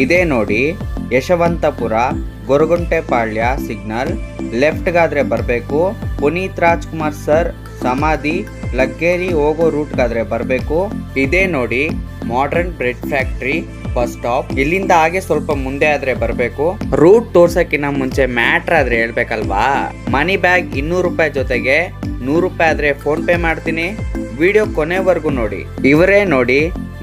ಇದೇ ನೋಡಿ ಯಶವಂತಪುರ ಗೊರಗುಂಟೆಪಾಳ್ಯ ಸಿಗ್ನಲ್. ಲೆಫ್ಟ್ಗಾದ್ರೆ ಬರಬೇಕು. ಪುನೀತ್ ರಾಜ್ಕುಮಾರ್ ಸರ್ ಸಮಾಧಿ ಲಗ್ಗೇರಿ ಹೋಗೋ ರೂಟ್ಗಾದ್ರೆ ಬರಬೇಕು. ಇದೇ ನೋಡಿ modern bread factory bus stop. ಇಲ್ಲಿಂದ ಹಾಗೆ ಸ್ವಲ್ಪ ಮುಂದೆ ಆದ್ರೆ ಬರಬೇಕು. ರೂಟ್ ತೋರ್ಸಕ್ಕಿನ್ನ ಮುಂಚೆ ಮ್ಯಾಟ್ರ್ ಆದ್ರೆ ಹೇಳ್ಬೇಕಲ್ವಾ. ಮನಿ ಬ್ಯಾಗ್ 200 ರೂಪಾಯಿ ಜೊತೆಗೆ 100 ರೂಪಾಯಿ ಆದ್ರೆ ಫೋನ್ ಪೇ ಮಾಡ್ತೀನಿ. ವಿಡಿಯೋ ಕೊನೆವರೆಗೂ ನೋಡಿ. ಇವರೇ ನೋಡಿ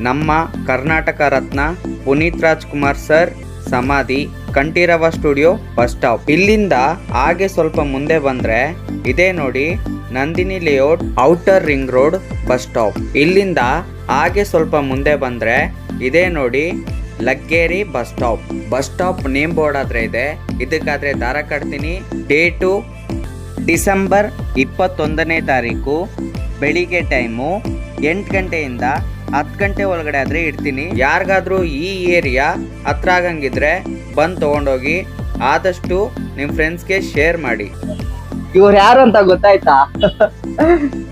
ನಮ್ಮ ಕರ್ನಾಟಕ ರತ್ನ ಪುನೀತ್ ರಾಜ್ಕುಮಾರ್ ಸರ್ ಸಮಾಧಿ ಕಂಠೀರವ ಸ್ಟುಡಿಯೋ ಬಸ್ ಸ್ಟಾಪ್. ಇಲ್ಲಿಂದ ಹಾಗೆ ಸ್ವಲ್ಪ ಮುಂದೆ ಬಂದ್ರೆ ಇದೇ ನೋಡಿ Nandini layout outer ring road bus stop. ಇಲ್ಲಿಂದ ಹಾಗೆ ಸ್ವಲ್ಪ ಮುಂದೆ ಬಂದ್ರೆ ಇದೇ ನೋಡಿ Laggere bus stop. Bus stop name board ಆದ್ರೆ ಇದೆ. ಇದಕ್ಕಾದ್ರೆ ದಾರ ಕಟ್ತೀನಿ. ಡೇಟು ಡಿಸೆಂಬರ್ 21ನೇ ತಾರೀಕು ಬೆಳಿಗ್ಗೆ ಟೈಮು 8 ಗಂಟೆಯಿಂದ 10 ಗಂಟೆ ಒಳಗಡೆ ಆದ್ರೆ ಇಡ್ತೀನಿ. ಯಾರಿಗಾದ್ರೂ ಈ ಏರಿಯಾ ಹತ್ರ ಆಗಂಗಿದ್ರೆ ಬಂದು ತಗೊಂಡೋಗಿ. ಆದಷ್ಟು ನಿಮ್ ಫ್ರೆಂಡ್ಸ್ಗೆ ಶೇರ್ ಮಾಡಿ. ಇವ್ರು ಯಾರು ಅಂತ ಗೊತ್ತಾಯ್ತಾ?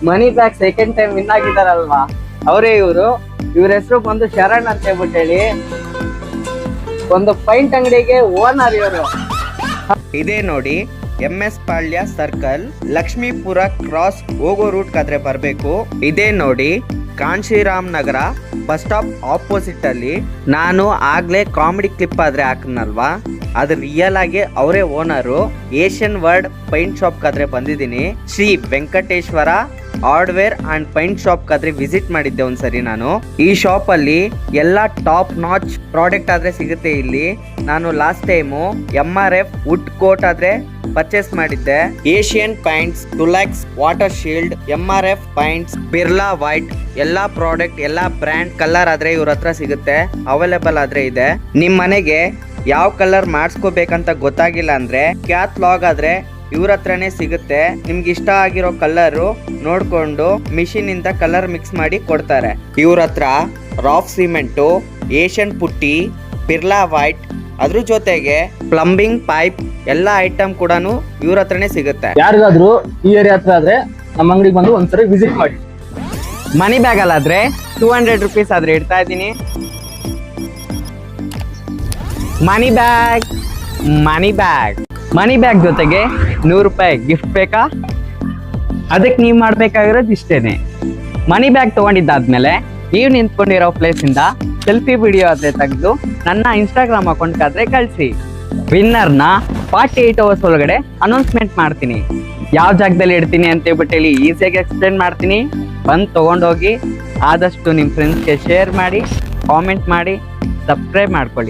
ಮನಿ ಬ್ಯಾಗ್ ಸೆಕೆಂಡ್ ಟೈಮ್ ವಿನ್ ಆಗಿದಾರಲ್ವಾ, ಅವರೇ ಇವರು. ಇವ್ರ ಹೆಸರು ಬಂದು ಶರಣ್ ಅಂತ ಹೇಳ್ಬಿಟ್ಟು ಹೇಳಿ, ಒಂದು ಪೈಂಟ್ ಅಂಗಡಿಗೆ ಓನರ್ ಇವರು. ಇದೇ ನೋಡಿ MS ಪಾಳ್ಯ ಸರ್ಕಲ್ ಲಕ್ಷ್ಮೀಪುರ ಕ್ರಾಸ್ ಹೋಗೋ ರೂಟ್ ಕಾದ್ರೆ ಬರಬೇಕು. ಇದೇ ನೋಡಿ ಕಾಂಶಿರಾಮ್ ನಗರ ಬಸ್ ಸ್ಟಾಪ್ ಆಪೋಸಿಟ್ ಅಲ್ಲಿ. ನಾನು ಆಗ್ಲೇ ಕಾಮಿಡಿ ಕ್ಲಿಪ್ ಆದ್ರೆ ಹಾಕನಲ್ವಾ, ಅದು ರಿಯಲ್ ಆಗಿ ಅವರೇ owner. Asian world paint shop ಕಾದ್ರೆ ಬಂದಿದ್ದೀನಿ. Shri Venkateshwara hardware and paint shop ಕಾದ್ರೆ ವಿಸಿಟ್ ಮಾಡಿದ್ದೆ ಒಂದ್ಸರಿ ನಾನು. ಈ ಶಾಪ್ ಅಲ್ಲಿ ಎಲ್ಲಾ ಟಾಪ್ ನಾಚ್ ಪ್ರಾಡಕ್ಟ್ ಆದ್ರೆ ಸಿಗುತ್ತೆ ಇಲ್ಲಿ. ನಾನು last time MRF wood coat ಆದ್ರೆ ಪರ್ಚೇಸ್ ಮಾಡಿದ್ದೆ. Asian paints, Dulux water shield, MRF paints, Birla white ಎಲ್ಲಾ ಪ್ರಾಡಕ್ಟ್ ಎಲ್ಲಾ ಬ್ರ್ಯಾಂಡ್ ಕಲರ್ ಆದ್ರೆ ಇವ್ರ ಹತ್ರ ಸಿಗುತ್ತೆ. ಅವೈಲೇಬಲ್ ಆದ್ರೆ ಇದೆ. ನಿಮ್ ಮನೆಗೆ ಯಾವ ಕಲರ್ ಮಾಡಿಸ್ಕೋಬೇಕಂತ ಗೊತ್ತಾಗಿಲ್ಲ ಅಂದ್ರೆ ಕ್ಯಾಟ್ಲಾಗ್ ಆದ್ರೆ ಇವ್ರ ಹತ್ರನೇ ಸಿಗುತ್ತೆ. ನಿಮ್ಗೆ ಇಷ್ಟ ಆಗಿರೋ ಕಲರು ನೋಡ್ಕೊಂಡು ಮಿಷಿನ್ ಇಂದ ಕಲರ್ ಮಿಕ್ಸ್ ಮಾಡಿ ಕೊಡ್ತಾರೆ. ಇವ್ರ ಹತ್ರ ರಾಫ್ ಸಿಮೆಂಟು, ಏಷ್ಯನ್ ಪುಟ್ಟಿ, ಬಿರ್ಲಾ ವೈಟ್, ಅದ್ರ ಜೊತೆಗೆ ಪ್ಲಂಬಿಂಗ್ ಪೈಪ್ ಎಲ್ಲಾ ಐಟಮ್ ಕೂಡ ಇವ್ರ ಹತ್ರನೇ ಸಿಗುತ್ತೆ. ಯಾರಿಗಾದ್ರೂ ಈ ಏರಿಯಾ ಹತ್ರ ಆದ್ರೆ ನಮ್ಮ ಅಂಗಡಿಗೆ ಬಂದು ಒಂದ್ಸರಿ ವಿಸಿಟ್ ಮಾಡಿ. ಮನಿ ಬ್ಯಾಗ್ ಅಲ್ಲಾದ್ರೆ 200 ರೂಪೀಸ್ ಆದ್ರೆ ಇಡ್ತಾ ಇದ್ದೀನಿ. ಮನಿ ಬ್ಯಾಗ್ ಮನಿ ಬ್ಯಾಗ್ ಜೊತೆಗೆ 100 ರೂಪಾಯಿ ಗಿಫ್ಟ್ ಬೇಕಾ? ಅದಕ್ಕೆ ನೀವು ಮಾಡ್ಬೇಕಾಗಿರೋದು ಇಷ್ಟೇನೆ. ಮನಿ ಬ್ಯಾಗ್ ತಗೊಂಡಿದ್ದಾದ್ಮೇಲೆ ನೀವು ನಿಂತ್ಕೊಂಡಿರೋ ಪ್ಲೇಸ್ ಇಂದ ಸೆಲ್ಫಿ ವಿಡಿಯೋ ಆದ್ರೆ ತೆಗೆದು ನನ್ನ ಇನ್ಸ್ಟಾಗ್ರಾಮ್ ಅಕೌಂಟ್ ಆದ್ರೆ ಕಳಿಸಿ. ವಿನ್ನರ್ನ 48 ಅವರ್ಸ್ ಒಳಗಡೆ ಅನೌನ್ಸ್ಮೆಂಟ್ ಮಾಡ್ತೀನಿ. ಯಾವ ಜಾಗದಲ್ಲಿ ಇಡ್ತೀನಿ ಅಂತ ಹೇಳ್ಬಿಟ್ಟು ಹೇಳಿ ಈಸಿಯಾಗಿ ಎಕ್ಸ್ಪ್ಲೇನ್ ಮಾಡ್ತೀನಿ. ಬಂದು ತಗೊಂಡೋಗಿ. ಆದಷ್ಟು ನಿಮ್ಮ ಫ್ರೆಂಡ್ಸ್ಗೆ ಶೇರ್ ಮಾಡಿ, ಕಾಮೆಂಟ್ ಮಾಡಿ, ಸಬ್ಸ್ಕ್ರೈಬ್ ಮಾಡ್ಕೊಳ್ಳಿ.